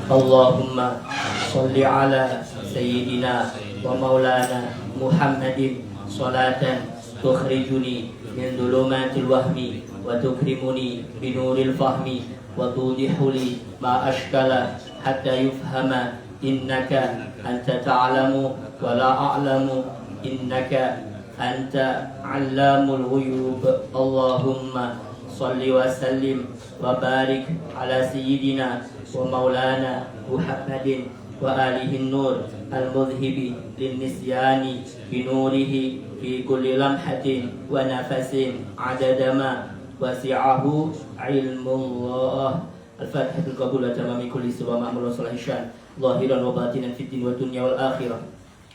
Allahumma salli ala sayyidina wa maulana Muhammadin salatan tukhrijuni min dhulumatil wahmi wa tukrimuni binuril fahmi wa tudihu li ma ashkala hatta yufhama innaka anta ta'lamu wa la a'lamu innaka anta 'allamul ghuyub. Allahumma salli wa sallim wa barik ala sayyidina wa maulana Muhammadin wa alihi nur al-mudhibi lin-nisyani binurihi fi kulli lamhatin wa nafasin adada ma wasi'ahu ilmullah. Al-Fatihah al-Qabul wa tamami kulli siwa ma'mul salahishan zahiran wa batinan fid din wa dunya wal akhirah.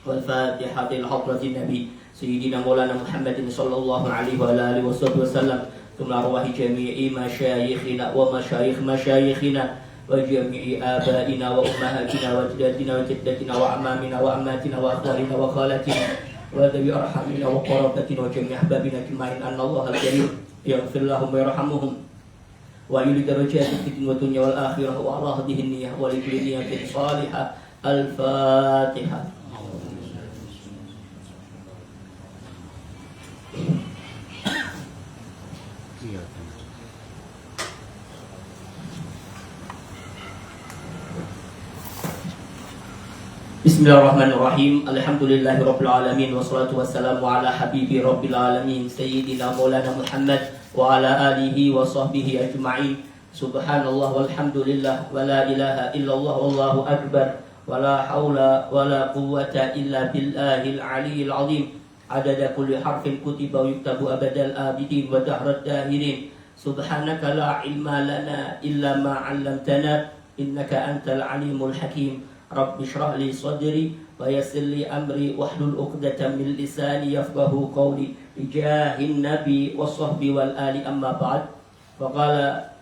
Wal-Fatihah al-hadratin nabi sayyidina maulana Muhammadin sallallahu alaihi wa alihi wasallam. ثم أرواح جميع مشايخنا ومشايخ مشايخنا وجميع آبائنا وأمهاتنا وجداتنا وجدتنا وأعمامنا وأماتنا وأخوالنا وخالاتنا وذوي أرحامنا وقرابتنا وجميع أحبابنا أجمعين أن الله الكريم يغفر لهم ويرحمهم ويعلي درجاتهم في الدنيا والدنيا والآخرة وعلى هذه النية ولكل نية صالحة. الفاتحة. Bismillahirrahmanirrahim. Alhamdulillahirabbil alamin wassalatu wassalamu ala habibi rabbil alamin sayyidina maulana Muhammad wa ala alihi wa sahbihi ajma'in. Subhanallah walhamdulillah wa la ilaha illallah wallahu akbar wa la haula wa la quwwata illa billahil aliyyil azim. Adada kulli harfin kutiba wa yuktabu abadal abidin wa dahrat dahirin. Subhanaka la ilma lana illa ma 'allamtana innaka antal alimul hakim. Rabbi shrah li sadri wa yassir li amri wahlul 'uqdatam min lisani yafqahu qawli bijahin nabi wa sahbi wal ali amma ba'd. Faqala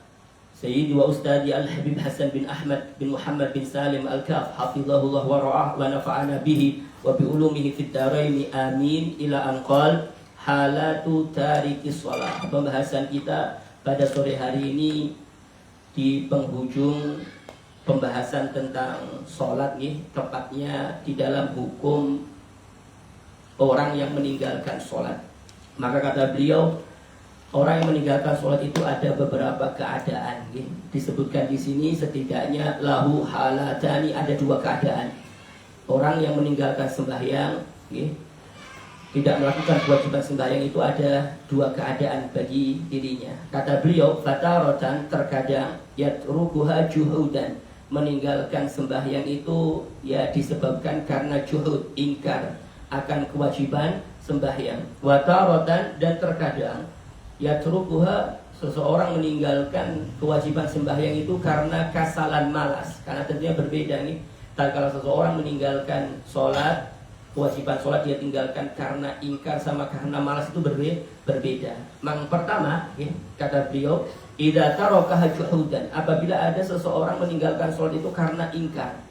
sayyidi wa ustadi al-habib Hasan bin Ahmad bin Muhammad bin Salim al-Kaf hafizahullah wa ra'ah wa nafa'ana bihi wa bi ulumihi fid dharain amin ila an qala halatu tarikis shalah. Pembahasan kita pada sore hari ini di penghujung pembahasan tentang sholat nih, tepatnya di dalam hukum orang yang meninggalkan sholat. Maka kata beliau, orang yang meninggalkan sholat itu ada beberapa keadaan nih. Disebutkan di sini setidaknya lahu halatani, ada dua keadaan. Orang yang meninggalkan sembahyang nih, tidak melakukan kewajiban sembahyang itu ada dua keadaan bagi dirinya. Kata beliau, fataratan, terkadang yatrukuha juhudan, meninggalkan sembahyang itu ya disebabkan karena juhud, ingkar akan kewajiban sembahyang. Wataratan, dan terkadang yatrukuha, seseorang meninggalkan kewajiban sembahyang itu karena kasalan, malas. Karena tentunya berbeda nih. Kalau seseorang meninggalkan sholat, kewajiban sholat dia tinggalkan karena ingkar sama karena malas, itu berbeda. Yang pertama, ya, kata beliau, idza tarakaha juhudan, apabila ada seseorang meninggalkan sholat itu karena ingkar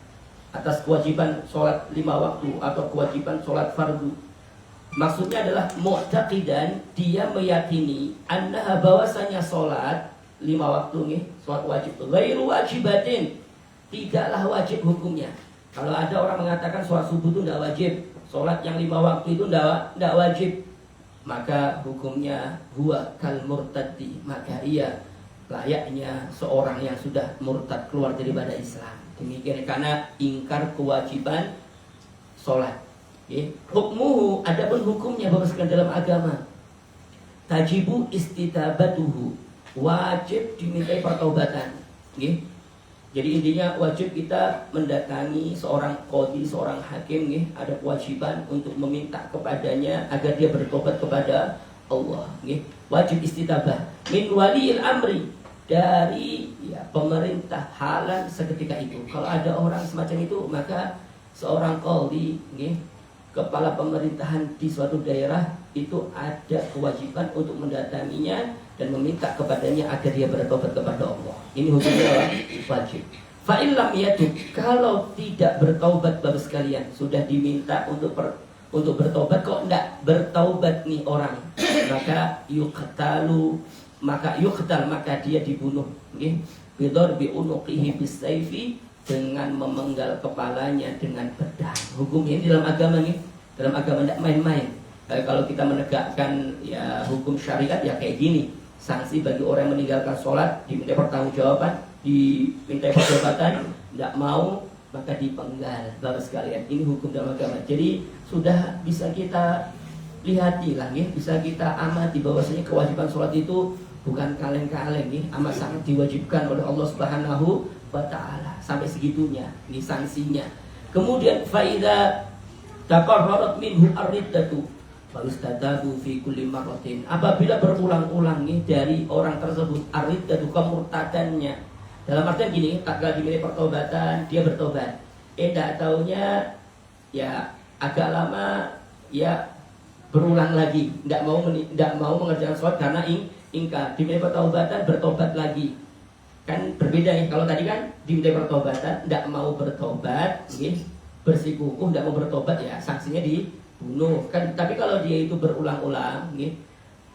atas kewajiban sholat 5 waktu atau kewajiban sholat fardu. Maksudnya adalah mu'taqidan, dia meyakini annaha, bahwasanya sholat 5 waktu nih, sholat wajib, ghairu wajibatin, tidaklah wajib hukumnya. Kalau ada orang mengatakan sholat subuh itu tidak wajib, sholat yang 5 waktu itu tidak wajib, maka hukumnya huwa kal murtaddi, maka ia layaknya seorang yang sudah murtad, keluar daripada Islam. Demikian karena ingkar kewajiban sholat. Hukmuhu, adapun hukumnya berdasarkan dalam agama, tajibu istitabatuhu, wajib dimintai pertaubatan. Jadi intinya wajib kita mendatangi seorang qadhi, seorang hakim, ada kewajiban untuk meminta kepadanya agar dia bertobat kepada Allah. Wajib istitabah min waliyil amri, dari pemerintah halan seketika itu. Kalau ada orang semacam itu, maka seorang qadhi, kepala pemerintahan di suatu daerah, itu ada kewajiban untuk mendatanginya dan meminta kepadanya agar dia bertobat kepada Allah. Ini hukumnya wajib. Fa illam yatub, kalau tidak bertaubat Bapak sekalian, sudah diminta untuk bertobat kok enggak bertaubat nih orang, maka yuqtal, maka dia dibunuh. Bidorbi unuqihi bisayfi, dengan memenggal kepalanya dengan pedang. Hukum ini dalam agama nih, dalam agama tidak main-main. Kalau kita menegakkan ya hukum syariat ya kayak gini. Sanksi bagi orang yang meninggalkan sholat, diminta pertanggungjawaban, diminta pertobatan, tidak mau maka dipenggal. Bapak sekalian, ini hukum dalam agama. Jadi sudah bisa kita lihati lah, bisa kita amati bahwasanya kewajiban sholat itu bukan kaleng-kaleng, amat sangat diwajibkan oleh Allah Subhanahu wa Ta'ala. Sampai segitunya, ini sanksinya. Kemudian faida taqarrarat minhu ar-riddatu falustadabu fi kulli marratin. Apabila berulang-ulang nih dari orang tersebut ar-riddatu, kemurtadannya. Dalam artian gini, tak lagi milih pertobatan, dia bertobat. Tak taunya ya agak lama ya berulang lagi, tidak mau mengerjakan sholat karena ingkar. Diminta pertobatan, bertobat lagi. Kan berbeda ya. Kalau tadi kan diminta pertobatan, tidak mau bertobat, bersikukuh, tidak mau bertobat ya sanksinya dibunuh. Kan, tapi kalau dia itu berulang-ulang,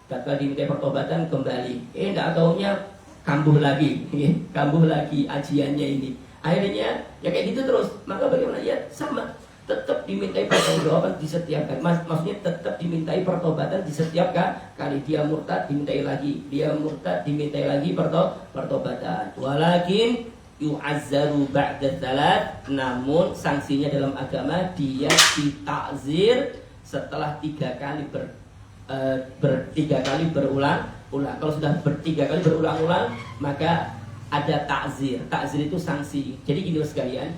gagal diminta pertobatan kembali, tidak taunya kambuh lagi, kambuh lagi ajiannya ini. Akhirnya ya kayak gitu terus. Maka bagaimana ya sama, tetap dimintai pertanggungjawaban di setiap kali. Maksudnya tetap dimintai pertobatan di setiap kali. Dia murtad dimintai lagi, dia murtad dimintai lagi pertobatan. Walakin yu'azzaru ba'da salat, namun sanksinya dalam agama dia ditakzir setelah 3 kali berulang-ulang. Kalau sudah 3 kali berulang-ulang maka ada takzir. Takzir itu sanksi. Jadi gini sekalian,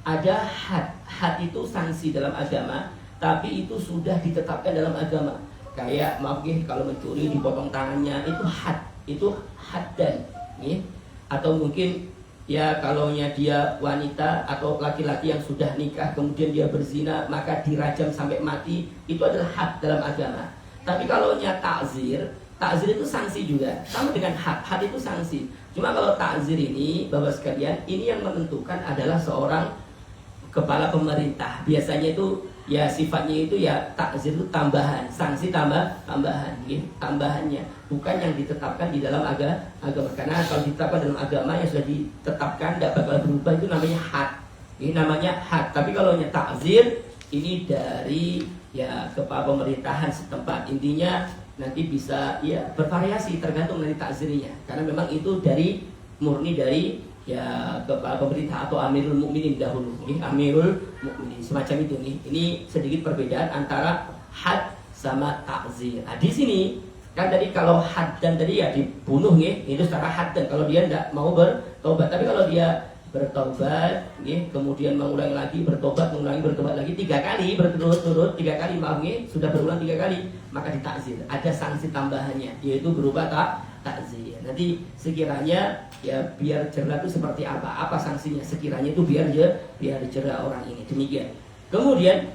ada had itu sanksi dalam agama, tapi itu sudah ditetapkan dalam agama. Kayak maaf kalau mencuri dipotong tangannya, itu haddan, atau mungkin ya kalaunya dia wanita atau laki-laki yang sudah nikah kemudian dia berzina maka dirajam sampai mati, itu adalah had dalam agama. Tapi kalaunya takzir itu sanksi juga, sama dengan had itu sanksi. Cuma kalau takzir ini, Bapak sekalian, ini yang menentukan adalah seorang kepala pemerintah. Biasanya itu ya sifatnya itu ya takzir itu tambahan, sanksi tambahan, tambahannya, bukan yang ditetapkan di dalam agama. Karena kalau ditetapkan dalam agama yang sudah ditetapkan tidak bakal berubah, itu namanya had. Ini namanya had. Tapi kalau takzir ini dari ya kepala pemerintahan setempat. Intinya nanti bisa ya bervariasi tergantung dari takzirnya. Karena memang itu murni dari ya kepala pemerintah atau Amirul Mukminin dahulu, Amirul Mukminin semacam itu nih. Ini sedikit perbedaan antara had sama takzir. Nah, di sini kan tadi kalau had dan tadi ya dibunuh itu secara had, dan kalau dia tidak mau bertobat. Tapi kalau dia bertobat, kemudian mengulangi lagi bertobat lagi 3 kali berturut-turut, 3 kali maaf sudah berulang 3 kali, maka ditakzir. Ada sanksi tambahannya yaitu berupa takzir. Nanti sekiranya ya biar jerah itu seperti apa sanksinya, sekiranya itu biar jerah orang ini. Demikian. Kemudian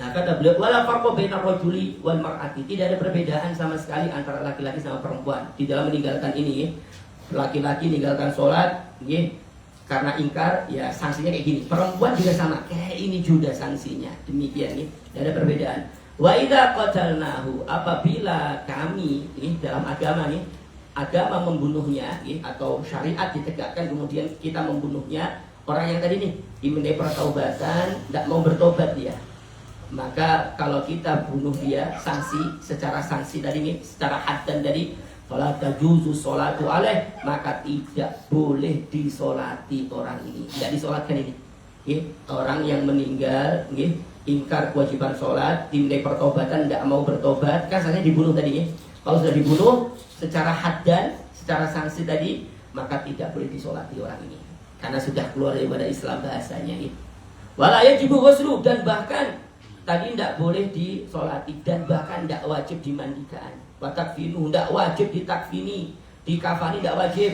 kata beliau wala farqa bainar rajuli wal mar'ati, tidak ada perbedaan sama sekali antara laki-laki sama perempuan di dalam meninggalkan ini. Laki-laki meninggalkan sholat karena ingkar ya sanksinya kayak gini. Perempuan juga sama, kayak ini juga sanksinya. Demikian nih, tidak ada perbedaan. Wa idza qatalnahu, apabila kami dalam agama agama membunuhnya atau syariat ditegakkan kemudian kita membunuhnya, orang yang tadi dimintai pertobatan tidak mau bertobat dia, maka kalau kita bunuh dia secara sanksi tadi secara had dan tadi fala tajuzu sholatu alaih, maka tidak boleh disolati orang ini, tidak disolatkan ini. Orang yang meninggal ingkar kewajiban sholat, dimintai pertobatan tidak mau bertobat, kan saya dibunuh tadi. Kalau sudah dibunuh secara had dan secara sanksi tadi, maka tidak boleh disolati orang ini karena sudah keluar daripada Islam bahasanya ini. Wala yajibu ghuslu, dan bahkan tadi tidak boleh disolati dan bahkan tidak wajib dimandikan. Watakfinu, tidak wajib ditakfini, dikafani tidak wajib,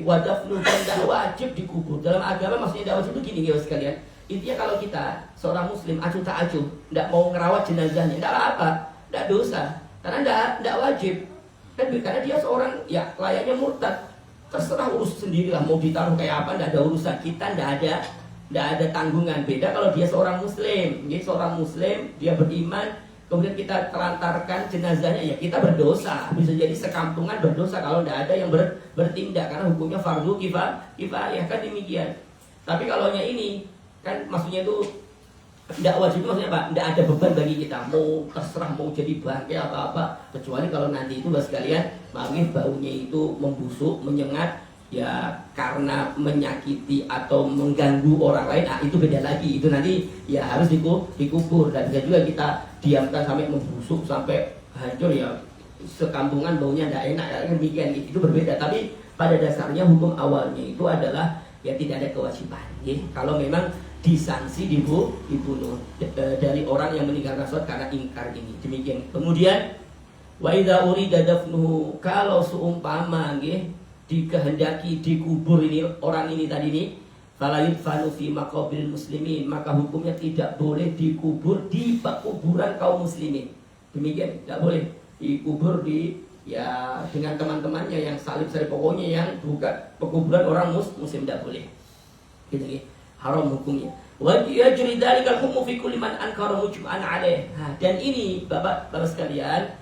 wadafnu dan tidak wajib dikubur. Dalam agama maksudnya tidak wajib itu gini ya sekalian. Intinya kalau kita seorang muslim acuh tak acuh, tidak mau ngerawat jenazahnya, tidak apa, tidak dosa, karena tidak wajib. Kan karena dia seorang ya layaknya murtad, terserah urus sendirilah mau ditaruh kayak apa, tidak ada urusan kita, tidak ada tanggungan. Beda kalau dia seorang muslim, dia seorang muslim, dia beriman, kemudian kita telantarkan jenazahnya, ya kita berdosa. Bisa jadi sekampungan berdosa kalau tidak ada yang bertindak, karena hukumnya fardu kifayah kan demikian. Tapi kalau ini kan maksudnya itu tidak wajib, maksudnya apa? Tidak ada beban bagi kita, mau terserah mau jadi bangkai apa-apa, kecuali kalau nanti itu sekalian mungkin baunya itu membusuk, menyengat, ya karena menyakiti atau mengganggu orang lain, itu beda lagi. Itu nanti ya harus dikubur. Dan bisa juga kita diamkan sampai membusuk, sampai hancur, ya sekampungan baunya tidak enak, ya, demikian. Itu berbeda. Tapi pada dasarnya hukum awalnya itu adalah ya tidak ada kewajiban. Kalau memang disanksi dibunuh dari orang yang meninggalkan sholat karena ingkar ini. Demikian. Kemudian wa idza urida dafnuhu, kalau seumpama dikehendaki dikubur ini orang ini tadi ini, fala yudfanu fi maqabiril muslimin, maka hukumnya tidak boleh dikubur di kuburan kaum muslimin. Demikian, tidak boleh dikubur di ya dengan teman-temannya yang salib pokoknya yang bukan pekuburan orang muslim, tidak boleh. Gitu, haram hukumnya. Wa yajri dzalikal hukmu fi kulli man ankara mujma'an alaih. Dan ini Bapak sekalian,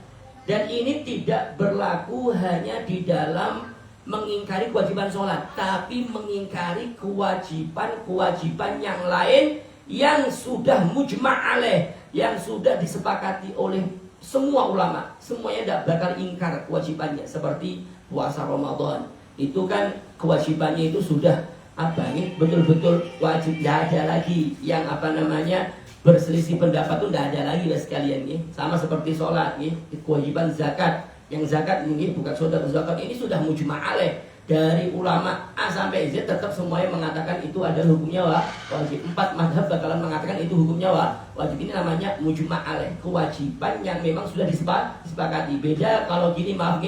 dan ini tidak berlaku hanya di dalam mengingkari kewajiban sholat, tapi mengingkari kewajiban yang lain yang sudah mujma' alaih, yang sudah disepakati oleh semua ulama. Semuanya tidak bakal ingkar kewajibannya. Seperti puasa Ramadan, itu kan kewajibannya itu sudah betul-betul wajib, tidak ada lagi yang berselisih pendapat itu tidak ada lagi sekalian. Sama seperti sholat, kewajiban zakat, yang zakat ini bukan saudara zakat ini sudah mujma' alaih dari ulama A sampai Z, tetap semuanya mengatakan itu adalah hukumnya wajib. 4 mazhab bakalan mengatakan itu hukumnya wajib. Ini namanya mujma' alaih, kewajiban yang memang sudah disepakati. Beda kalau gini, maaf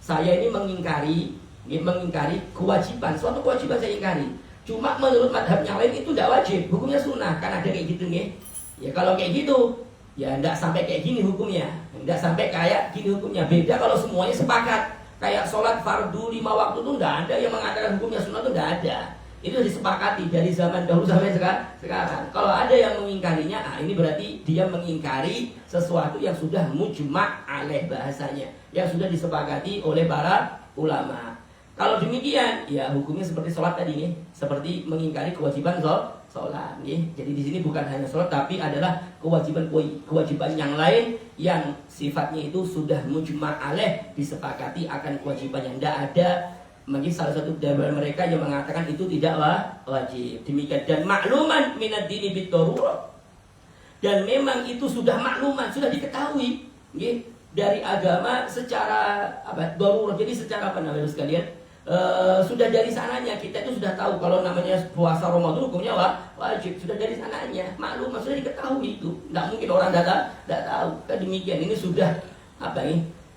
saya ini mengingkari kewajiban, suatu kewajiban saya ingkari. Cuma menurut madhab yang lain itu tidak wajib, hukumnya sunnah, kan ada kayak gitu ya. Kalau kayak gitu, ya tidak sampai kayak gini hukumnya, tidak sampai kayak gini hukumnya. Beda kalau semuanya sepakat, kayak sholat fardu 5 waktu itu tidak ada yang mengatakan hukumnya sunnah, itu tidak ada. Itu disepakati dari zaman dahulu sampai sekarang. Kalau ada yang mengingkarinya, ini berarti dia mengingkari sesuatu yang sudah mujma' alaih bahasanya, yang sudah disepakati oleh para ulama. Kalau demikian, ya hukumnya seperti sholat tadi seperti mengingkari kewajiban sholat. Jadi di sini bukan hanya sholat, tapi adalah kewajiban yang lain yang sifatnya itu sudah mujma' alaih, disepakati akan kewajibannya. Tidak ada mungkin salah satu dari mereka yang mengatakan itu tidak wajib. Demikian. Dan makluman minad dini bid-darurah. Dan memang itu sudah makluman, sudah diketahui dari agama secara darurat. Jadi secara sekalian, sudah dari sananya kita itu sudah tahu kalau namanya puasa Ramadan hukumnya wajib, sudah dari sananya maklum, sudah diketahui itu. Tidak mungkin orang tidak tahu. Demikian, ini sudah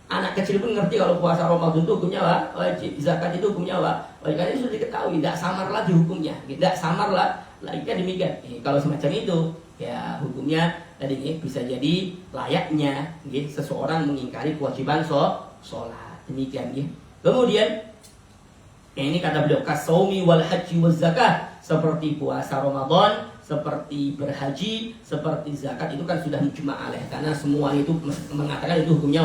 anak kecil pun ngerti kalau puasa Ramadan itu hukumnya wajib, zakat itu hukumnya wajib. Karena ini sudah diketahui, tidak samar lagi hukumnya, tidak samar lagi. Demikian. Kalau semacam itu, ya hukumnya tadi bisa jadi layaknya seseorang mengingkari kewajiban sholat. Demikian. Kemudian ini kata beliau, kasaumi wal haji wal zakat, seperti puasa Ramadan, seperti berhaji, seperti zakat, itu kan sudah mujma' alaih, karena semua itu mengatakan itu hukumnya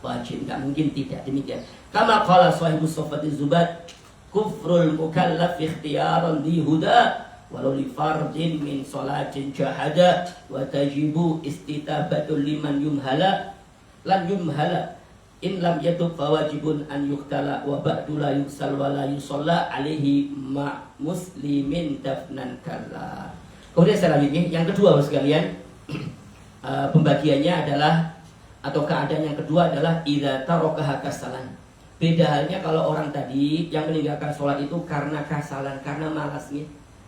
wajib, tidak mungkin tidak. Demikian. Kama qala sahibu Sofati Zubat, kufrul mukallaf ikhtiyaran di huda walau li fardin min salatin jahada wa tajibu istitabatul liman yumhala in lam yatub fawajibun an yuqtala wa ba'du la yuksal wa la yusalla alaihi ma muslimin dafnan kalla. Kemudian selanjutnya yang kedua sekalian, pembagiannya adalah atau keadaan yang kedua adalah idza tarakaha kasalan. Beda halnya kalau orang tadi yang meninggalkan sholat itu karena kasalan, karena malas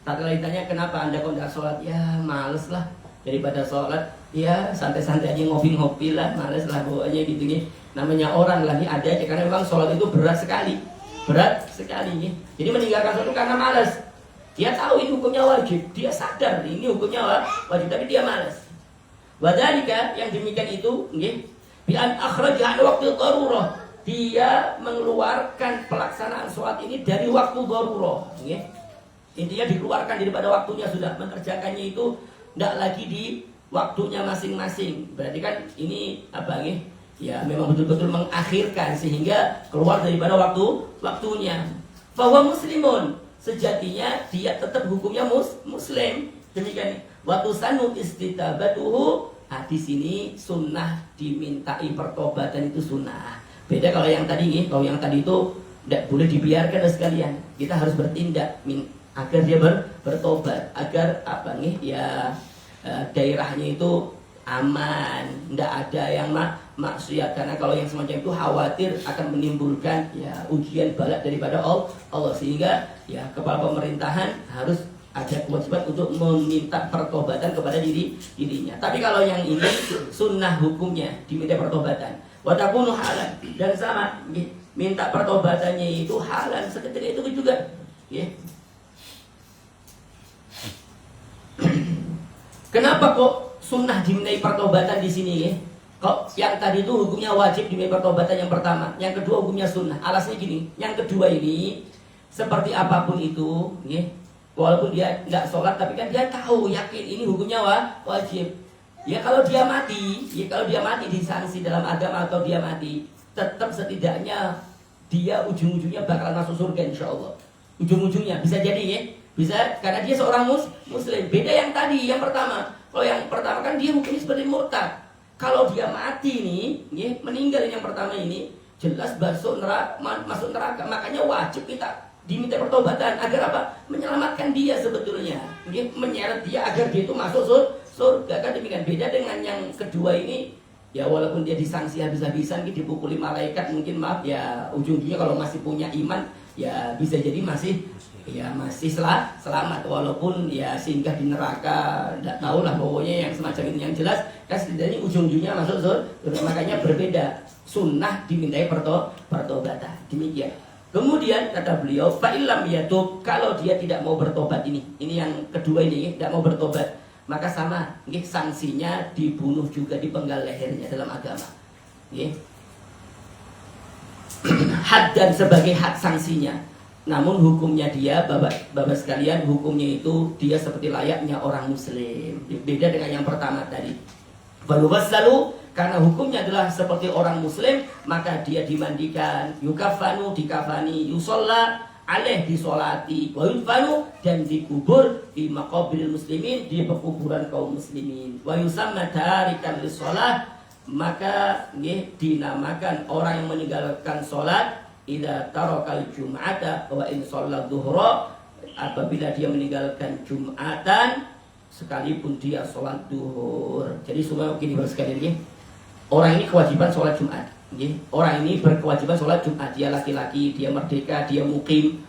Tatkala ditanya kenapa Anda kok tidak sholat, ya males lah, daripada sholat ya santai-santai aja, ngopi-ngopi lah, males lah pokoknya gitu. Namanya orang lah ada aja, karena memang sholat itu berat sekali Jadi meninggalkan sholat itu karena malas. Dia tahu ini hukumnya wajib, dia sadar ini hukumnya wajib, tapi dia malas. Wadhalika, yang demikian itu bi an akhraja waktu darurah, dia mengeluarkan pelaksanaan sholat ini dari waktu darurah. Intinya dikeluarkan daripada waktunya, sudah mengerjakannya itu tidak lagi waktunya masing-masing. Berarti kan ini apa nih? Ya memang betul-betul mengakhirkan sehingga keluar daripada waktunya. Bahwa muslimun, sejatinya dia tetap hukumnya muslim. Demikian. Waktu sanu istitabatuhu. Di sini sunnah dimintai pertobatan itu sunnah. Beda kalau yang tadi, kalau yang tadi itu tidak boleh dibiarkan sekalian. Kita harus bertindak agar dia bertobat, agar apa nih ya daerahnya itu aman, tidak ada yang maksiat. Karena kalau yang semacam itu khawatir akan menimbulkan ya ujian balak daripada Allah, sehingga ya kepala pemerintahan harus ada kewajiban untuk meminta pertobatan kepada dirinya. Tapi kalau yang ini sunnah hukumnya diminta pertobatan. Watakunu halan, dan sama minta pertobatannya itu halan seketika itu juga. Ya. Kenapa kok sunnah dimintai pertobatan di sini? Ya? Kok yang tadi itu hukumnya wajib dimintai pertobatan yang pertama, yang kedua hukumnya sunnah. Alasnya gini, yang kedua ini seperti apapun itu, ya, walaupun dia nggak sholat, tapi kan dia tahu, yakin ini hukumnya wajib. Ya kalau dia mati, disanksi dalam agama atau dia mati, tetap setidaknya dia ujung-ujungnya bakalan masuk surga insya Allah. Ujung-ujungnya bisa jadi ya, bisa karena dia seorang muslim. Beda yang tadi, yang pertama. Kalau yang pertama kan dia hukumnya seperti murtad. Kalau dia mati nih, ya, meninggal yang pertama ini, jelas masuk neraka. Makanya wajib kita diminta pertobatan agar apa? Menyelamatkan dia sebetulnya, menyeret dia agar dia itu masuk surga. Kan demikian. Beda dengan yang kedua ini, ya walaupun dia disanksi habis-habisan, dipukuli malaikat, mungkin maaf ya ujung-ujungnya kalau masih punya iman ya bisa jadi masih selamat, walaupun ya singgah di neraka, tidak tahu lah pokoknya yang semacam ini. Yang jelas kan setidaknya ujung-ujungnya masuk surga. Makanya berbeda, sunnah dimintai pertobatan. Demikian. Kemudian kata beliau, fa'ilam yatub, kalau dia tidak mau bertobat ini yang kedua ini, tidak mau bertobat, maka sama, sanksinya dibunuh juga, dipenggal lehernya dalam agama. Had dan sebagai had sanksinya. Namun hukumnya dia, bapak sekalian, hukumnya itu dia seperti layaknya orang muslim. Beda dengan yang pertama tadi. Balu karena hukumnya adalah seperti orang muslim, maka dia dimandikan, yukafanu dikafani, yusolla alaih disolati, wa yudfanu dan dikubur di maqabiril muslimin, di pekuburan kaum muslimin, wa yusamma tarikan lissolah, maka dinamakan orang yang meninggalkan sholat idza tarakal jum'ata wa in shalla dhuhra, apabila dia meninggalkan jum'atan sekalipun dia sholat duhur. Jadi semua gini sekalian, orang ini kewajiban sholat Jumat. Orang ini berkewajiban sholat Jumat. Dia laki-laki, dia merdeka, dia mukim.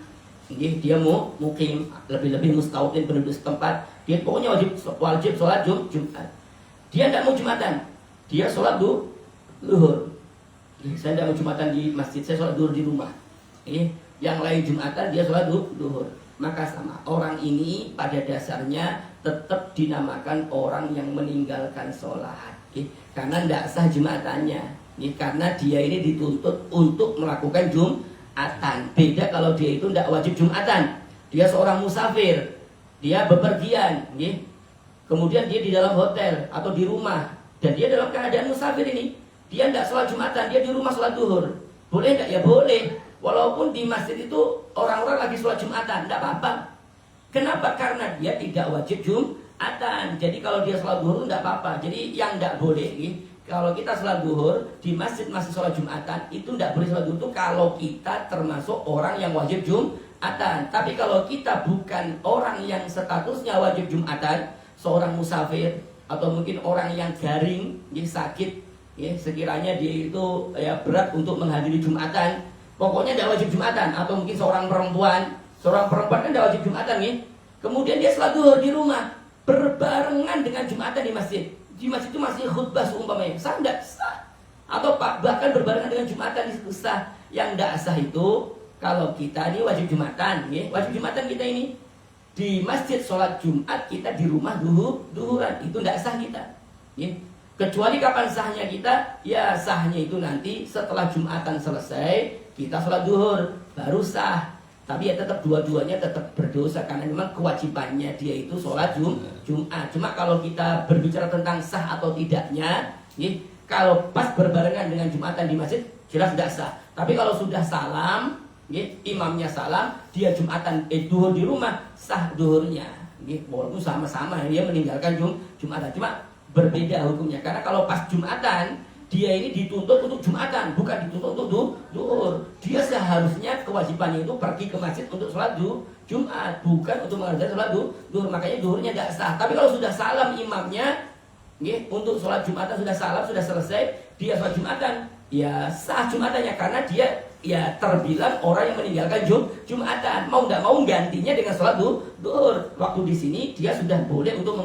Dia mukim, lebih-lebih mustautin penduduk setempat. Dia pokoknya wajib sholat Jumat. Dia tidak mau Jumatan. Dia sholat duhur. Saya tidak mau Jumatan di masjid, saya sholat duhur di rumah. Yang lain Jumatan, dia sholat duhur. Maka sama, orang ini pada dasarnya tetap dinamakan orang yang meninggalkan sholat. Karena tidak sah Jumatannya. Karena dia ini dituntut untuk melakukan Jumatan. Beda kalau dia itu tidak wajib Jumatan. Dia seorang musafir, dia bepergian, kemudian dia di dalam hotel atau di rumah, dan dia dalam keadaan musafir ini, dia tidak sholat Jumatan, dia di rumah sholat duhur. Boleh tidak? Ya boleh. Walaupun di masjid itu orang-orang lagi sholat Jumatan, tidak apa-apa. Kenapa? Karena dia tidak wajib Jumatan. Jadi kalau dia sholat duhur tidak apa-apa. Jadi yang tidak boleh, kalau kita sholat duhur di masjid masih sholat Jumatan, itu tidak boleh sholat duhur itu kalau kita termasuk orang yang wajib Jumatan. Tapi kalau kita bukan orang yang statusnya wajib Jumatan, seorang musafir atau mungkin orang yang garing, sakit, sekiranya dia itu berat untuk menghadiri Jumatan, pokoknya tidak wajib Jumatan. Atau mungkin seorang perempuan kan tidak wajib Jumatan, kemudian dia sholat duhur di rumah berbarengan dengan Jumatan di masjid. Di masjid itu masih khutbah seumpamanya, sah tidak? Sah. Atau bahkan berbarengan dengan Jumatan di sah. Yang tidak sah itu kalau kita ini wajib Jumatan, wajib Jumatan kita ini di masjid sholat Jumat, kita di rumah duhuran, itu tidak sah kita. Kecuali kapan sahnya kita? Ya sahnya itu nanti setelah Jumatan selesai kita sholat duhur baru sah. Tapi ya tetap dua-duanya tetap berdosa karena memang kewajibannya dia itu sholat Jumat. Cuma kalau kita berbicara tentang sah atau tidaknya, kalau pas berbarengan dengan Jumatan di masjid jelas tidak sah. Tapi kalau sudah salam, imamnya salam, dia Jumatan duhur di rumah, sah duhurnya. Walaupun sama-sama dia meninggalkan Jumatan, cuma berbeda hukumnya. Karena kalau pas Jumatan dia ini dituntut untuk Jumatan, bukan dituntut untuk duhur. Dia seharusnya kewajibannya itu pergi ke masjid untuk sholat Jumat, bukan untuk mengerjakan sholat duhur. Makanya duhurnya tidak sah. Tapi kalau sudah salam imamnya, untuk sholat Jumatan sudah salam, sudah selesai, dia sholat Jumatan, ya sah Jumatannya karena dia ya terbilang orang yang meninggalkan Jumatan. Mau nggak mau gantinya dengan sholat duhur. Waktu di sini dia sudah boleh untuk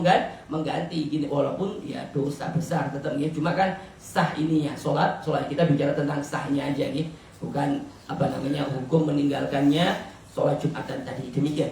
mengganti gini, walaupun ya dosa besar tetap ya. Cuma kan sah ininya sholat kita bicara tentang sahnya aja nih, bukan hukum meninggalkannya sholat Jumatan tadi. Demikian.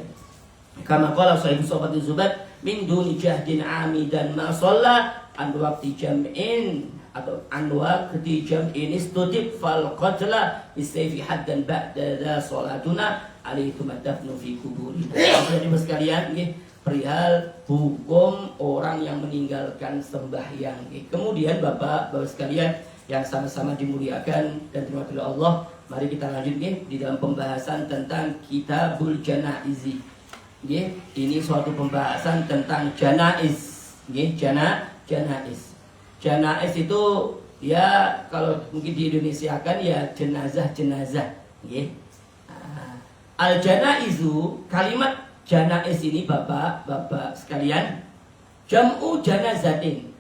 Kama qala sahibu sohbat Zubat min duni jahdin amidan ma shalla an waqti jam'in atau an waqti jam'in istudib fal qatla bisayfi haddan ba'da dha salatuna alaihi dafnu fi kuburi. Jadi sekalian perihal hukum orang yang meninggalkan sembahyang. Kemudian Bapak sekalian yang sama-sama dimuliakan dan dirahmati Allah, mari kita lanjut di dalam pembahasan tentang Kitabul Janaizi. Ini suatu pembahasan tentang janaiz. Janaiz. Janaiz itu ya kalau mungkin di Indonesia kan ya jenazah. Al-janaizu, kalimat janaiz ini Bapak sekalian, jam'u janazatin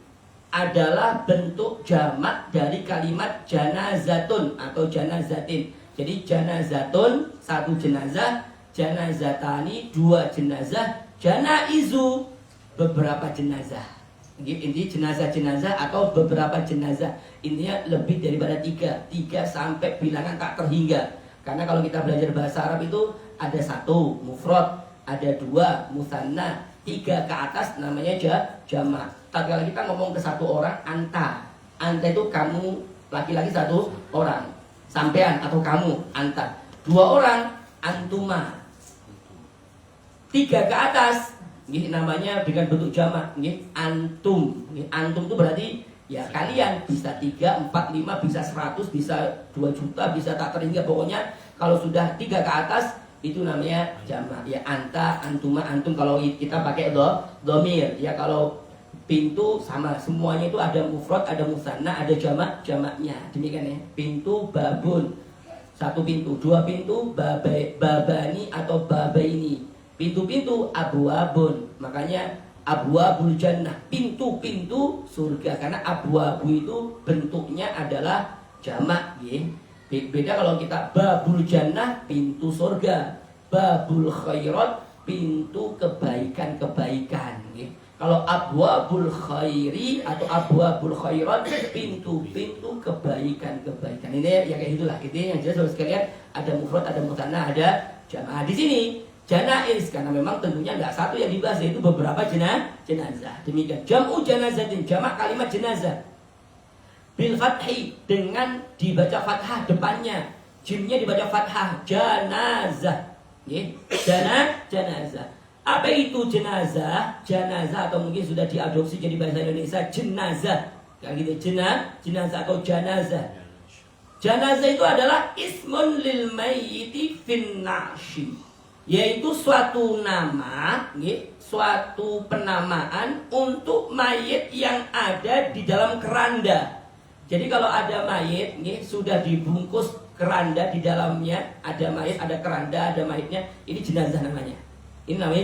adalah bentuk jamak dari kalimat janazatun atau janazatin. Jadi janazatun satu jenazah, janazatani dua jenazah, janaizu beberapa jenazah. Ini jenazah-jenazah atau beberapa jenazah. Intinya lebih daripada tiga sampai bilangan tak terhingga. Karena kalau kita belajar bahasa Arab itu ada satu mufrad, ada dua musanna, tiga ke atas namanya jamak. Tatkala kita ngomong ke satu orang, anta itu kamu laki-laki satu orang, sampean atau kamu anta. Dua orang antuma. Tiga ke atas namanya dengan bentuk jamak, antum. Antum itu berarti ya kalian, bisa 3, 4, 5, bisa 100, bisa 2 juta, bisa tak terhingga. Pokoknya kalau sudah 3 ke atas itu namanya jamak. Ya anta, antuma, antum kalau kita pakai dhamir. Ya kalau pintu sama, semuanya itu ada mufrad, ada musanna, ada jamaknya. Demikian ya. Pintu babun. Satu pintu, dua pintu babani atau babaini. Pintu-pintu abwabun. Makanya abwabul jannah, pintu-pintu surga, karena abwabu itu bentuknya adalah jamak. Beda kalau kita babul jannah, pintu surga, babul khairat, pintu kebaikan-kebaikan. Kalau abwabul khairi atau abwabul khairat, pintu-pintu kebaikan-kebaikan. Ini ya kayak gitulah. Yang jelas saudara sekalian, ada mufrad, ada musanna, ada jamak. Di sini janaiz, karena memang tentunya nggak satu yang dibahas, yaitu beberapa jenazah. Demikian jam'u janazatin, jamak kalimat jenazah. Bil fathi, dengan dibaca fathah depannya, jimnya dibaca fathah, janazah. Janazah. Apa itu jenazah? Jenazah atau mungkin sudah diadopsi jadi bahasa Indonesia jenazah. Kayak gitu, jenazah atau janazah. Janazah itu adalah ismun lil mayyiti fin nashi, yaitu suatu nama, suatu penamaan untuk mayit yang ada di dalam keranda. Jadi kalau ada mayit, sudah dibungkus keranda, di dalamnya ada mayit, ada keranda, ada mayitnya, ini jenazah namanya. Ini namanya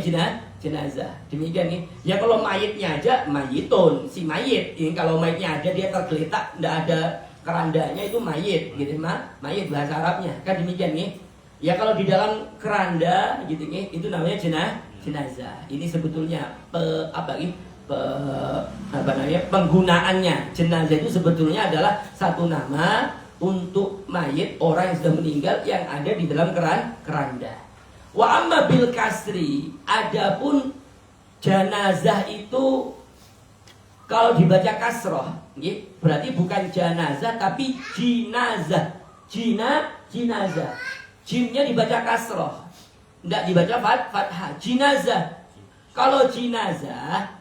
jenazah. Demikian ya kalau mayitnya aja mayitun, si mayit. Ini kalau mayitnya ada dia tergeletak, tidak ada kerandanya, itu mayit, mayit bahasa Arabnya. Kan demikian Ya kalau di dalam keranda gitu itu namanya jenazah. Ini sebetulnya penggunaannya. Jenazah itu sebetulnya adalah satu nama untuk mayit orang yang sudah meninggal yang ada di dalam keranda. Wa amma bil kasri, adapun janazah itu kalau dibaca kasroh, berarti bukan janazah tapi jinazah. Jinazah. Jimnya dibaca kasroh, Tidak dibaca fathah. Jinazah. Kalau jinazah,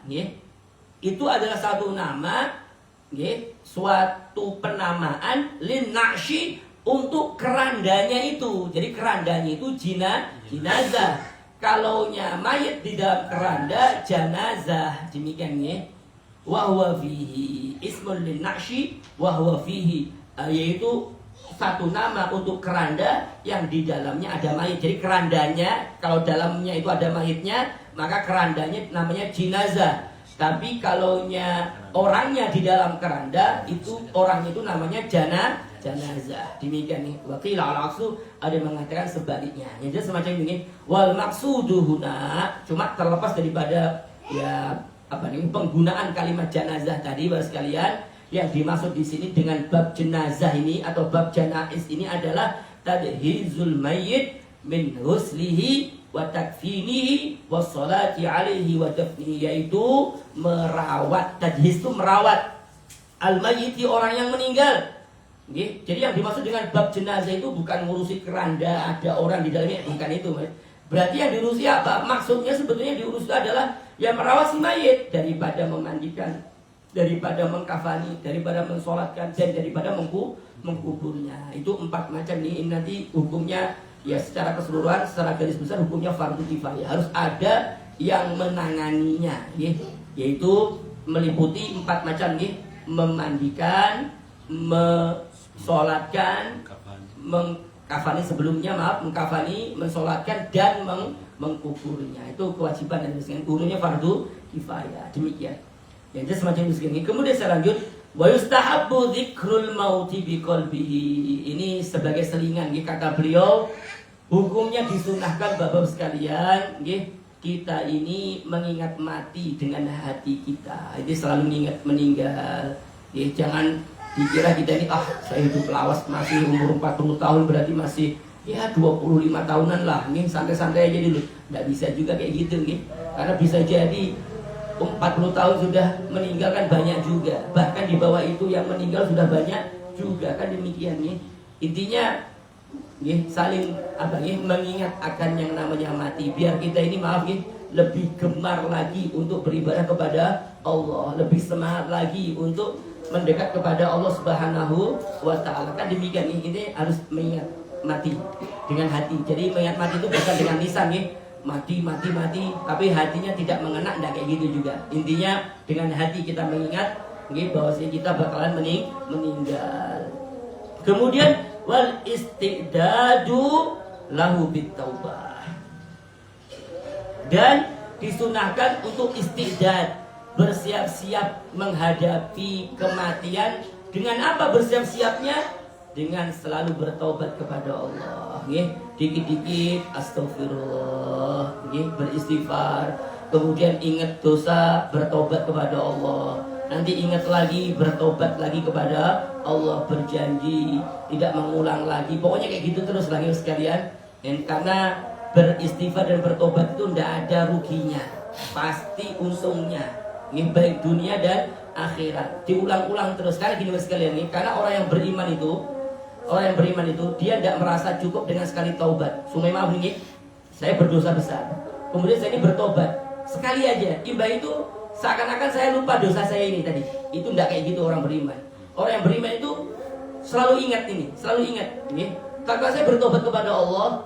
itu adalah satu nama, suatu penamaan lin na'syi untuk kerandanya itu. Jadi kerandanya itu jinazah. Kalaunya mayit di dalam keranda, janazah. Demikian wa huwa fihi ismun lin na'syi wa huwa fihi, yaitu satu nama untuk keranda yang di dalamnya ada mayit. Jadi kerandanya, kalau dalamnya itu ada mayitnya, maka kerandanya namanya jinazah. Tapi kalaunya orangnya di dalam keranda, itu orangnya itu namanya janazah. Demikian nih. Wakil al-aksu ada yang mengatakan sebaliknya. Jadi semacam ini. Wal maksuduhuna, cuma terlepas daripada penggunaan kalimat janazah tadi, baru sekalian. Yang dimaksud di sini dengan bab jenazah ini atau bab janaiz ini adalah tadhizul mayyit min huslihi wa takfinihi wa salati alaihi wa dafnihi, yaitu merawat. Tadhiz itu merawat al-mayyiti, orang yang meninggal. Jadi yang dimaksud dengan bab jenazah itu bukan ngurusi keranda ada orang di dalamnya, bukan itu. Berarti yang diurusi apa? Maksudnya sebetulnya diurus itu adalah yang merawat si mayit, daripada memandikan, daripada mengkafani, daripada mensolatkan, dan daripada mengkuburnya. Itu 4 macam nih. Ini nanti hukumnya ya secara keseluruhan, secara garis besar hukumnya fardu kifayah. Harus ada yang menanganinya, yaitu meliputi 4 macam nih: memandikan, mensolatkan, mengkafani sebelumnya, mengkafani, mensolatkan, dan mengkuburnya. Itu kewajiban dan hukumnya fardu kifayah. Demikian. Yang semacam ini. Kemudian saya lanjut, wa yustahabbu dzikrul mauti biqalbihi. Ini sebagai selingan, kata beliau, hukumnya disunahkan Bapak sekalian, kita ini mengingat mati dengan hati kita. Jadi selalu mengingat meninggal. Jangan dikira kita ini saya hidup lawas, masih umur 40 tahun berarti masih 25 tahunan lah, santai-santai aja dulu. Nggak bisa juga kayak gitu, karena bisa jadi 40 tahun sudah meninggal kan banyak juga. Bahkan di bawah itu yang meninggal sudah banyak juga, kan demikian. Intinya saling mengingat akan yang namanya mati, biar kita ini lebih gemar lagi untuk beribadah kepada Allah, lebih semangat lagi untuk mendekat kepada Allah Subhanahu wa ta'ala. Kan demikian. Ini harus mengingat mati dengan hati. Jadi mengingat mati itu bukan dengan lisan, mati, tapi hatinya tidak mengena, tidak kayak gitu juga. Intinya dengan hati kita mengingat bahwasanya kita bakalan meninggal. Kemudian wal istidadu lahu bitaubah, dan disunahkan untuk istidad, bersiap-siap menghadapi kematian. Dengan apa bersiap-siapnya? Dengan selalu bertobat kepada Allah, dikit-dikit astagfirullah, beristighfar, kemudian ingat dosa, bertobat kepada Allah, nanti ingat lagi, bertobat lagi kepada Allah, berjanji tidak mengulang lagi. Pokoknya kayak gitu terus lagi sekalian. Dan karena beristighfar dan bertobat itu tidak ada ruginya, pasti untungnya, baik dunia dan akhirat. Diulang-ulang terus. Karena gini sekalian, karena orang yang beriman itu dia tidak merasa cukup dengan sekali taubat. Maaf nih, saya berdosa besar, kemudian saya ini bertobat sekali aja, ibadah itu seakan-akan saya lupa dosa saya ini tadi. Itu tidak kayak gitu orang beriman. Orang yang beriman itu selalu ingat kalau saya bertobat kepada Allah,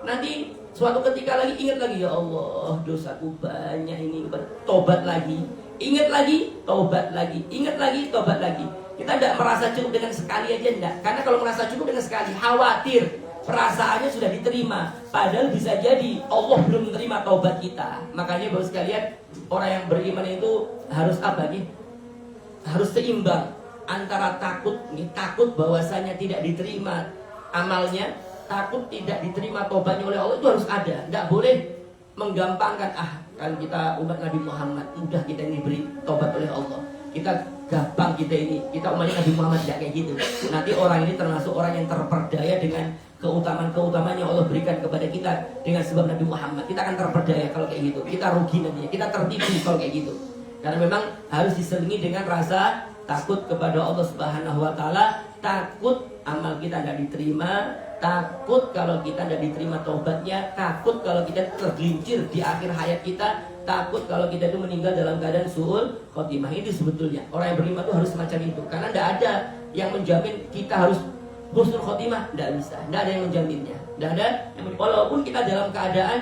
nanti suatu ketika lagi ingat lagi, ya Allah, dosaku banyak ini, bertobat lagi, ingat lagi, tobat lagi, ingat lagi, tobat lagi. Kita tidak merasa cukup dengan sekali aja, enggak. Karena kalau merasa cukup dengan sekali, khawatir perasaannya sudah diterima, padahal bisa jadi Allah belum menerima taubat kita. Makanya Bapak sekalian, orang yang beriman itu harus harus seimbang antara takut bahwasanya tidak diterima amalnya, takut tidak diterima taubatnya oleh Allah, itu harus ada. Tidak boleh menggampangkan, kan kita umat Nabi Muhammad, mudah kita ini beri taubat oleh Allah, kita gampang, kita umatnya Nabi Muhammad, tidak kayak gitu. Nanti orang ini termasuk orang yang terperdaya dengan keutamaan yang Allah berikan kepada kita dengan sebab Nabi Muhammad. Kita akan terperdaya kalau kayak gitu. Kita rugi nantinya, kita tertipu kalau kayak gitu. Karena memang harus diselingi dengan rasa takut kepada Allah Subhanahu wa ta'ala. Takut amal kita tidak diterima, takut kalau kita tidak diterima taubatnya, takut kalau kita tergelincir di akhir hayat kita, takut kalau kita itu meninggal dalam keadaan su'ul khotimah. Itu sebetulnya orang yang beriman itu harus semacam itu, karena tidak ada yang menjamin kita harus husnul khotimah, tidak bisa, tidak ada yang menjaminnya, tidak ada. Walaupun kita dalam keadaan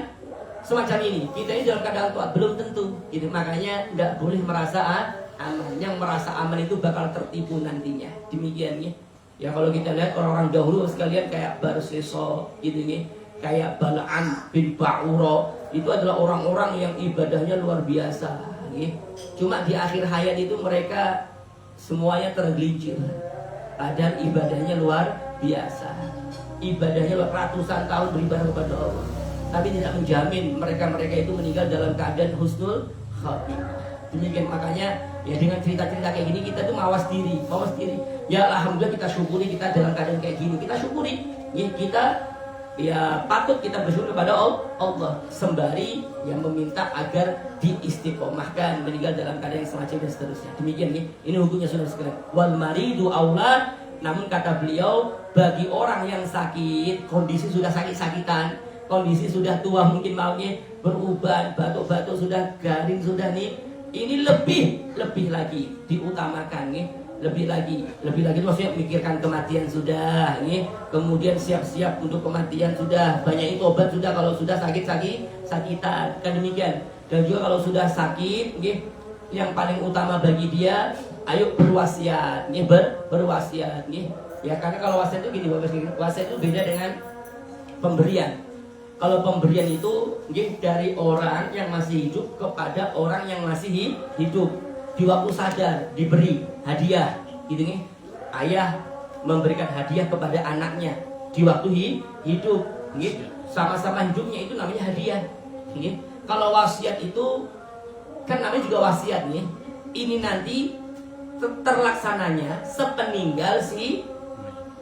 semacam ini, kita ini dalam keadaan tua, belum tentu. Gitu. Makanya tidak boleh merasa aman. Yang merasa aman itu bakal tertipu nantinya. Demikian ya. Ya kalau kita lihat orang-orang dahulu sekalian kayak Barseso gitu nih, kayak Bala'am bin Ba'uro, itu adalah orang-orang yang ibadahnya luar biasa. Gitu. Cuma di akhir hayat itu mereka semuanya tergelincir. Padahal ibadahnya luar biasa. Ibadahnya ratusan tahun beribadah kepada Allah. Tapi tidak menjamin mereka-mereka itu meninggal dalam keadaan husnul khatimah. Demikian makanya ya dengan cerita-cerita kayak gini kita tuh mawas diri. Ya alhamdulillah kita syukuri kita dalam keadaan kayak gini. Kita syukuri. Ya kita ya patut kita bersyukur kepada Allah sembari yang meminta agar diistiqomahkan meninggal dalam keadaan yang semacam dan seterusnya. Demikian ya. Ini hukumnya sudah sekalian. Wal maridu aula, namun kata beliau bagi orang yang sakit, kondisi sudah sakit-sakitan, kondisi sudah tua mungkin maunya beruban, batuk-batuk sudah garing sudah nih, ini lebih lagi diutamakan nih, lebih lagi itu maksudnya pikirkan kematian sudah nih, kemudian siap-siap untuk kematian sudah, banyak itu obat sudah kalau sudah sakitan kan demikian. Dan juga kalau sudah sakit nih, yang paling utama bagi dia ayo berwasiat nih, berwasiat nih ya, karena kalau wasiat itu gini Bapak, wasiat itu beda dengan pemberian. Kalau pemberian itu dari orang yang masih hidup kepada orang yang masih hidup, di waktu sadar diberi hadiah, gitu nih. Ayah memberikan hadiah kepada anaknya di waktu hidup, gitu. Sama-sama hidupnya itu namanya hadiah. Gitu. Kalau wasiat itu kan namanya juga wasiat nih. Ini nanti terlaksananya sepeninggal si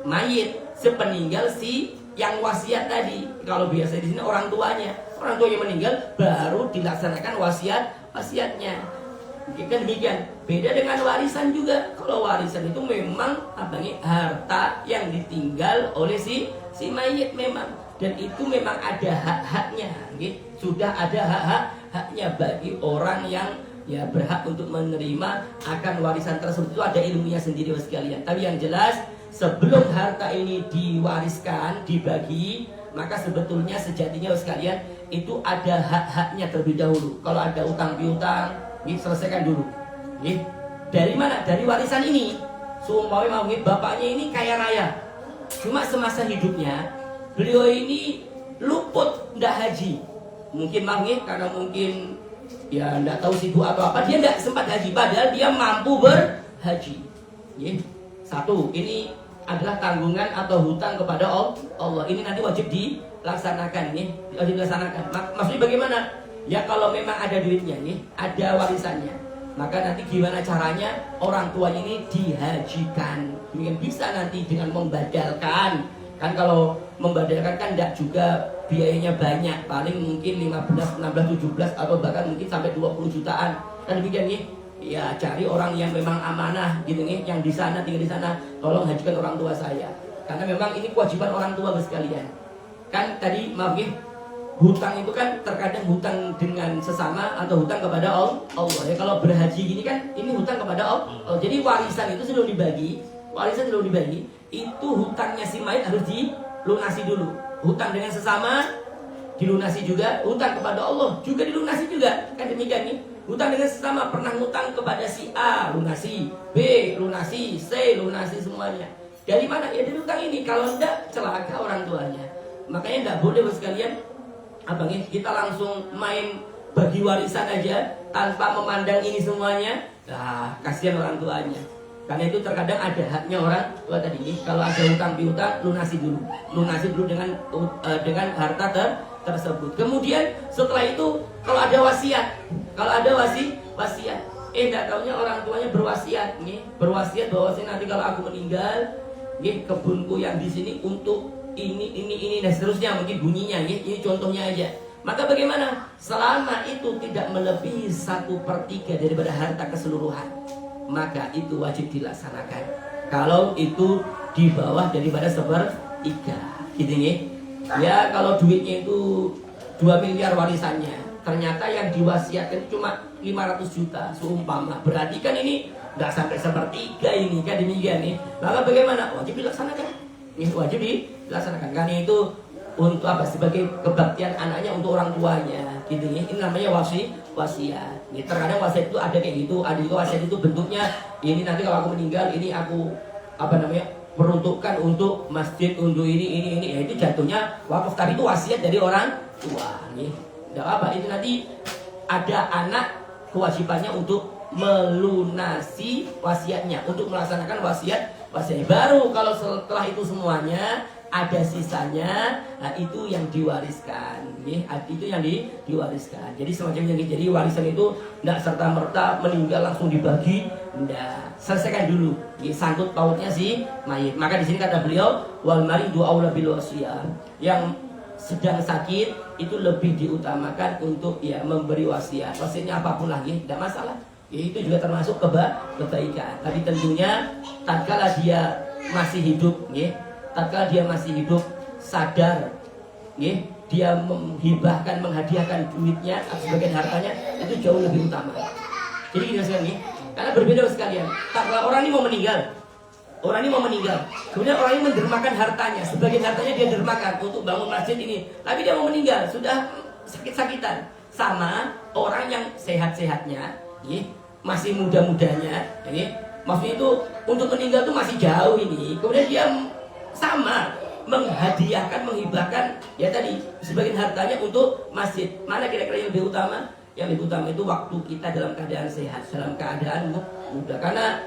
mayit, sepeninggal si yang wasiat tadi. Kalau biasa di sini orang tuanya meninggal baru dilaksanakan wasiatnya. Kan demikian. Beda dengan warisan juga. Kalau warisan itu memang harta yang ditinggal oleh si mayit memang, dan itu memang ada hak-haknya. Sudah ada hak-haknya bagi orang yang ya berhak untuk menerima akan warisan tersebut. Itu ada ilmunya sendiri sekalian. Tapi yang jelas sebelum harta ini diwariskan, dibagi, maka sebetulnya sejatinya sekalian itu ada hak-haknya terlebih dahulu. Kalau ada utang piutang, selesaikan dulu. Dari mana? Dari warisan ini. Sumpah bapaknya ini kaya raya, cuma semasa hidupnya beliau ini luput ndak haji. Mungkin karena mungkin ya ndak tahu sibuk atau apa, dia ndak sempat haji. Padahal dia mampu berhaji. Satu, ini adalah tanggungan atau hutang kepada Allah. Ini nanti wajib dilaksanakan nih, wajib dilaksanakan. Maksudnya bagaimana? Ya kalau memang ada duitnya nih, ada warisannya, maka nanti gimana caranya orang tua ini dihajikan. Mungkin bisa nanti dengan membadalkan. Kan kalau membadalkan kan tidak juga biayanya banyak, paling mungkin 15, 16, 17 atau bahkan mungkin sampai 20 jutaan. Kan demikian nih. Ya cari orang yang memang amanah gitu nih, yang di sana tinggal di sana, tolong hajikan orang tua saya, karena memang ini kewajiban orang tua sekalian. Kan tadi hutang itu kan terkadang hutang dengan sesama atau hutang kepada Allah. Ya kalau berhaji gini kan ini hutang kepada Allah. Jadi warisan itu sebelum dibagi, itu hutangnya si mayit harus dilunasi dulu. Hutang dengan sesama dilunasi juga, hutang kepada Allah juga dilunasi juga. Kan demikian nih. Hutang dengan sesama, pernah hutang kepada si A, lunasi, B, lunasi, C, lunasi semuanya. Dari mana? Ya dari hutang ini. Kalau enggak, celaka orang tuanya. Makanya enggak boleh sekalian kita langsung main bagi warisan aja tanpa memandang ini semuanya. Nah, kasihan orang tuanya. Karena itu terkadang ada haknya orang tua tadi ini. Kalau ada hutang piutang, lunasi dulu dengan harta tersebut. Kemudian setelah itu kalau ada wasiat, wasiat, enggak taunya orang tuanya berwasiat berwasiat bahwa nanti kalau aku meninggal, kebunku yang di sini untuk ini dan seterusnya, mungkin bunyinya ini contohnya aja. Maka bagaimana? Selama itu tidak melebihi 1/3 daripada harta keseluruhan, maka itu wajib dilaksanakan. Kalau itu di bawah daripada sepertiga, gitu nih. Ya kalau duitnya itu 2 miliar warisannya, ternyata yang diwasiatkan cuma 500 juta seumpama, berarti kan ini nggak sampai sepertiga ini kan, demikian nih. Maka bagaimana? Wajib dilaksanakan. Ini wajib dilaksanakan karena itu untuk apa? Sebagai kebaktian anaknya untuk orang tuanya, gitu nih. Ini namanya wasiat. Ini terkadang wasiat itu ada kayak gitu, ada juga wasiat itu bentuknya ini nanti kalau aku meninggal ini aku apa namanya peruntukkan untuk masjid, untuk ini ya itu jatuhnya wakaf, tapi itu wasiat dari orang tua nih. Tidak apa itu nanti ada anak kewajibannya untuk melunasi wasiatnya, untuk melaksanakan wasiatnya. Baru kalau setelah itu semuanya ada sisanya, nah itu yang diwariskan, itu yang diwariskan. Jadi semacam yang jadi warisan itu tidak serta merta meninggal langsung dibagi, tidak, selesaikan dulu, sangkut pautnya si mayit. Maka di sini kata beliau, wal maridu aula bil wasiyah, yang sedang sakit itu lebih diutamakan untuk ya memberi wasiat. Wasiatnya apapun lagi tidak masalah. Itu juga termasuk kebaikan. Tapi tentunya tatkala dia masih hidup, tatkala dia masih hidup sadar, dia menghibahkan, menghadiahkan duitnya, sebagian hartanya itu jauh lebih utama. Jadi gini sekali, karena berbeda sekalian. Tatkala orang ini mau meninggal, kemudian orang ini mendermakan hartanya, sebagian hartanya dia dermakan untuk bangun masjid ini, tapi dia mau meninggal sudah sakit-sakitan, sama orang yang sehat-sehatnya, masih muda-mudanya, maksudnya itu untuk meninggal itu masih jauh ini, kemudian dia sama menghadiahkan, menghibahkan ya tadi sebagian hartanya untuk masjid. Mana kira-kira yang lebih utama? Yang lebih utama itu waktu kita dalam keadaan sehat, dalam keadaan muda. Karena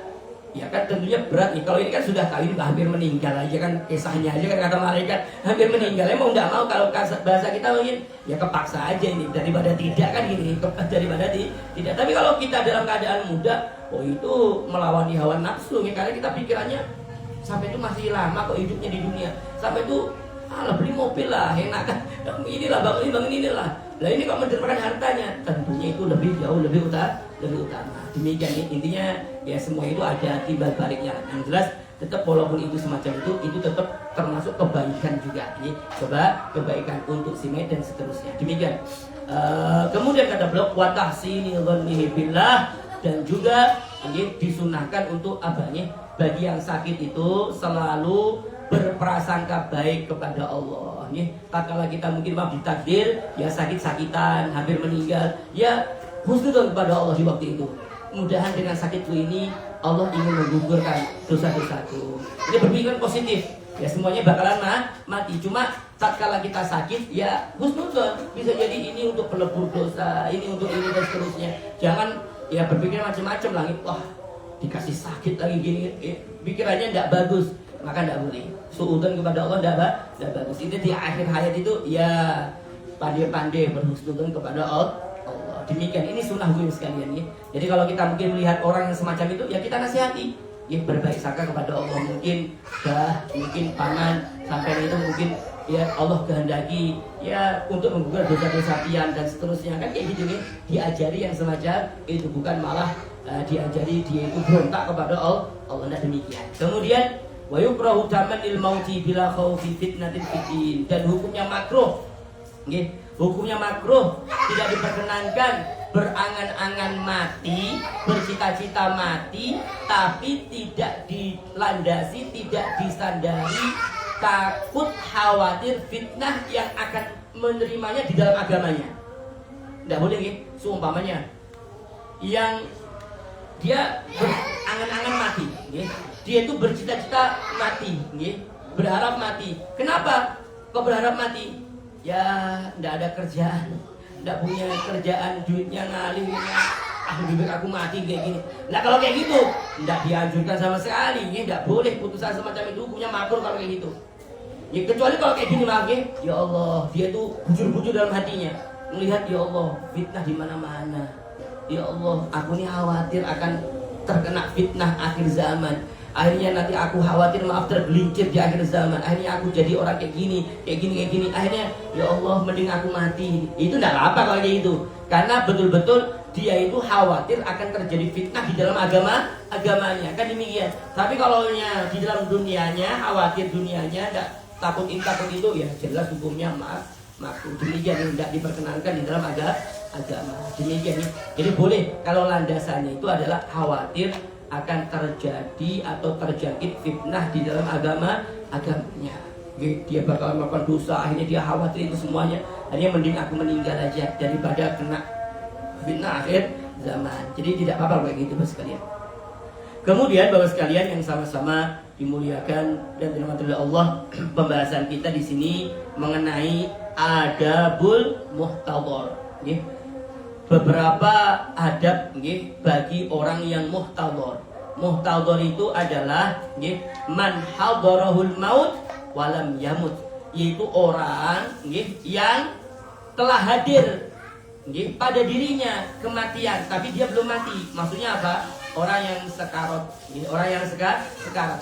ya kan tentunya berat nih. Kalau ini kan sudah tahu ini hampir meninggal aja kan, kisahnya aja kan kata malaikat hampir meninggal. Emang nggak mau, kalau bahasa kita mungkin ya kepaksa aja ini, daripada tidak kan gini, daripada tidak. Tapi kalau kita dalam keadaan muda, oh itu melawan hawa nafsu ya, karena kita pikirannya sampai itu masih lama kok hidupnya di dunia, sampai itu beli mobil lah, enak kan, inilah bangun inilah. Lah ini kok mendermakan hartanya, tentunya itu jauh lebih utama. Demikian intinya ya, semua itu ada timbal baliknya. Yang jelas tetap walaupun itu semacam itu tetap termasuk kebaikan juga. Ini coba kebaikan untuk si mayit dan seterusnya. Demikian. Kemudian kata beliau wa tahsinil dhanni billah, dan juga ini disunahkan untuk bagi yang sakit itu selalu berprasangka baik kepada Allah. Tatkala kita mungkin ditakdir ya sakit-sakitan, hampir meninggal, ya husnudzon kepada Allah di waktu itu. Mudahan dengan sakitku ini Allah ingin menggugurkan dosa-dosaku. Ini berpikiran positif. Ya semuanya bakalan mati. Cuma tatkala kita sakit ya husnudzon, bisa jadi ini untuk pelebur dosa, ini untuk ini dan seterusnya. Jangan ya berpikir macam-macam lagi. Wah, dikasih sakit lagi gini, pikirannya tidak bagus, maka tidak boleh. Suudzon kepada Allah tidak bagus. Itu di akhir hayat itu ya pandai-pandai berhusnudzon kepada Allah. Demikian, ini sunnah gue sekalian ya. Jadi kalau kita mungkin melihat orang yang semacam itu, ya kita nasihati, ya berbaik sangka kepada Allah. Mungkin mungkin paman sampai itu mungkin ya Allah kehendaki ya untuk menggugurkan dosa-dosa pian dan seterusnya, kan kayak gitu nih. Diajari yang semacam itu, bukan malah diajari dia itu berontak kepada Allah. Nah demikian. Kemudian wa yukrahu tamanil mauti bila khaufi fitnatin fitin, dan hukumnya makruh. Hukumnya makruh, tidak diperkenankan berangan-angan mati, bercita-cita mati, tapi tidak dilandasi, tidak disandari takut khawatir fitnah yang akan menerimanya di dalam agamanya. Tidak boleh seumpamanya yang dia berangan-angan mati, dia itu bercita-cita mati, berharap mati. Kenapa kok berharap mati? Ya tidak ada kerjaan, tidak punya kerjaan, duitnya ngalir, lebih baik aku mati kayak gini. Nah kalau kayak gitu tidak dianjurkan sama sekali, tidak boleh putusan semacam itu, hukumnya makruh kalau kayak gitu. Ya kecuali kalau kayak gini lagi, ya Allah, dia tuh bujur-bujur dalam hatinya, melihat ya Allah fitnah di mana-mana. Ya Allah, aku ini khawatir akan terkena fitnah akhir zaman. Akhirnya nanti aku khawatir tergelincir di akhir zaman. Akhirnya aku jadi orang kayak gini. Akhirnya ya Allah mending aku mati. Itu tidak apa kalau kayak gitu. Karena betul-betul dia itu khawatir akan terjadi fitnah di dalam agamanya. Kan demikian. Tapi kalau di dalam dunianya, khawatir dunianya takut itu ya jelas hukumnya makruh. Demikian tidak diperkenankan di dalam agama. Demikian. Jadi boleh kalau landasannya itu adalah khawatir akan terjadi atau terjangkit fitnah di dalam agamanya. Dia bakal melakukan dosa, akhirnya dia khawatir itu semuanya. Akhirnya mending aku meninggal aja daripada kena fitnah akhir zaman. Jadi tidak apa-apa kayak gitu Bapak sekalian. Kemudian Bapak sekalian yang sama-sama dimuliakan dan dirahmati oleh Allah, pembahasan kita di sini mengenai adabul muhtadhar. Beberapa adab bagi orang yang muhtadhar. Muhtadhar itu adalah man hadarahul maut walam yamut, yaitu orang yang telah hadir pada dirinya kematian tapi dia belum mati. Maksudnya apa? Orang yang sekarat, orang yang sekarat,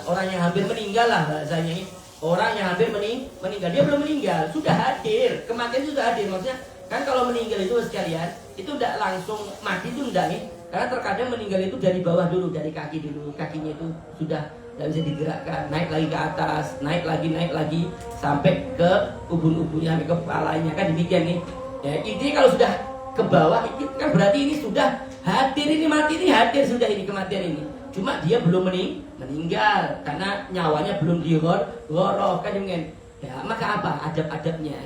orang yang hampir meninggal lah bahasanya ini. Orang yang hampir meninggal, dia belum meninggal, sudah hadir, kematian sudah hadir. Maksudnya kan kalau meninggal itu sekalian, itu tidak langsung mati itu enggak nih. Karena terkadang meninggal itu dari bawah dulu, dari kaki dulu, kakinya itu sudah tidak bisa digerakkan, naik lagi ke atas, naik lagi sampai ke ubun-ubunnya, sampai ke kepalanya, kan demikian nih. Ya, intinya kalau sudah ke bawah, itu kan berarti ini sudah hadir, ini mati, ini hadir sudah ini kematian ini. Cuma dia belum meninggal karena nyawanya belum digoroh, kan demikian. Ya, maka apa adab-adabnya?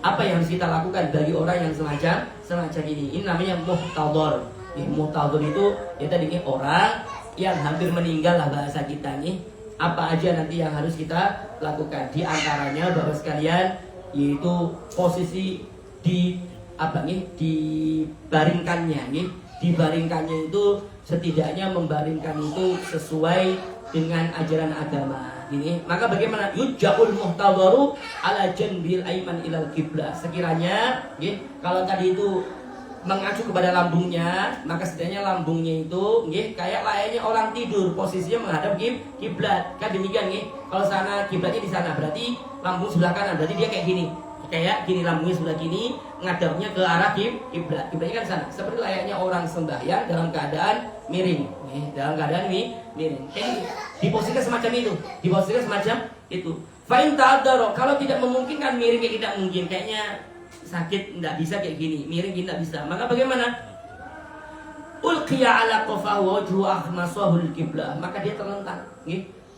Apa yang harus kita lakukan bagi orang yang semacam ini? Ini namanya muhtadhar. Muhtadhar itu ya tadi orang yang hampir meninggal lah bahasa kita nih. Apa aja nanti yang harus kita lakukan? Di antaranya Bapak sekalian, yaitu posisi dibaringkannya itu setidaknya membaringkan itu sesuai dengan ajaran agama. Maka bagaimana? Yuja'ul muhtadharu ala janbil aiman ilal qiblah. Sekiranya kalau tadi itu mengacu kepada lambungnya, maka setidaknya lambungnya itu kayak layaknya orang tidur, posisinya menghadap kiblat. Kan demikian Kalau sana kiblatnya di sana, berarti lambung sebelah kanan, berarti dia kayak gini. Kayak gini, lambungnya sebelah kini, ngadapnya ke arah kiblat. Kiblatnya kan sana. Seperti layaknya orang sembahyang dalam keadaan miring. Dalam keadaan miring. Diposisikan semacam itu. Fa'in ta'adzaro, kalau tidak memungkinkan miring kayak tidak mungkin, kayaknya sakit tidak bisa kayak gini, miring tidak bisa. Maka bagaimana? Ulqiya ala qafahu wajhu akhmasahul qiblah. Maka dia terlentang.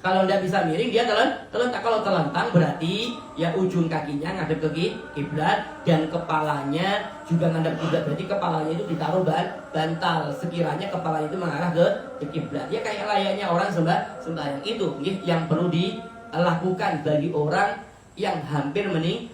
Kalau tidak bisa miring, dia terlentang. Kalau terlentang berarti ya ujung kakinya ngadep ke kiblat dan kepalanya juga ngadep kiblat. Berarti kepalanya itu ditaruh bantal. Sekiranya kepalanya itu mengarah ke kiblat. Ya kayak layaknya orang sembahyang itu yang perlu dilakukan bagi orang yang hampir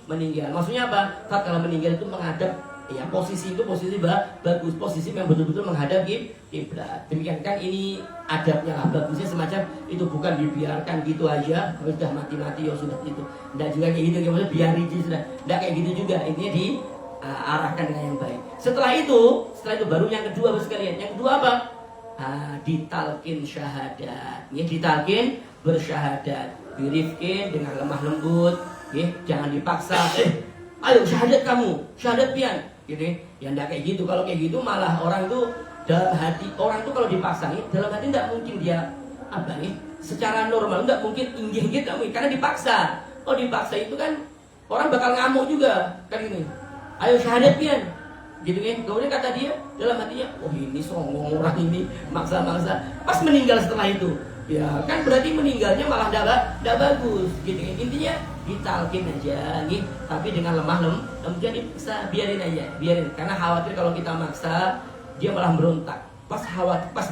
meninggal. Maksudnya apa? Saat kalau meninggal itu menghadap, ya posisi itu bagus, posisi yang betul-betul menghadap kiblat. Demikian kan ini adabnya lah, bagusnya semacam itu, bukan dibiarkan gitu aja, sudah mati ya sudah itu. Tidak juga kayak gitu, maksudnya biar rinci sudah. Tidak kayak gitu juga. Intinya diarahkan dengan yang baik. Setelah itu baru yang kedua sekalian. Yang kedua apa? Ditalkin syahadat. Ditalkin bersyahadat. Dirifkin dengan lemah lembut, jangan dipaksa. Ayo syahadat kamu, syahadat pian, Ya enggak kayak gitu. Kalau kayak gitu malah orang itu dalam hati, orang itu kalau dipaksa dalam hati tidak mungkin dia secara normal tidak mungkin inggih karena dipaksa. Kalau dipaksa itu kan orang bakal ngamuk juga kan ini. Ayo syahadat pian, Kemudian kata dia dalam hatinya, oh ini songong orang ini maksa-maksa. Pas meninggal setelah itu, ya kan berarti meninggalnya malah tidak bagus Intinya ditalkin aja tapi dengan lemah lembut, jadi bisa biarin aja, karena khawatir kalau kita maksa dia malah berontak. Pas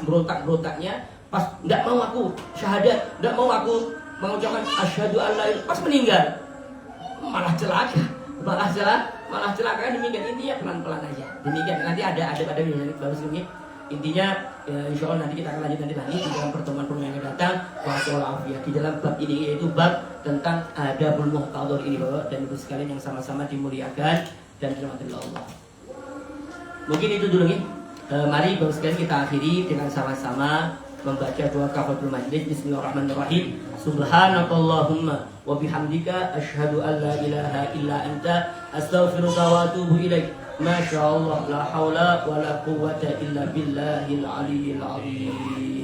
berontaknya, pas tidak mau aku syahadat, tidak mau aku mengucapkan asyhadu an la ilaha, pas meninggal malah celaka kan demikian. Intinya pelan-pelan aja demikian. Nanti ada yang bagus Intinya insya Allah nanti kita akan lanjut lagi di dalam pertemuan yang akan datang. Wassalamualaikum di dalam bab ini, yaitu bab tentang adabul muhtadhar ini Bapak dan Ibu sekalian yang sama-sama dimuliakan dan dirahmati Allah. Mungkin itu dulu mari Bapak sekalian kita akhiri dengan sama-sama membaca doa kafaratul majlis. Bismillahirrahmanirrahim. Subhanakallahumma wa bihamdika asyhadu an la ilaha illa anta astaghfiruka wa atubu ilaik. Masya Allah, la hawla wa la quwwata illa billahil aliyyil azim.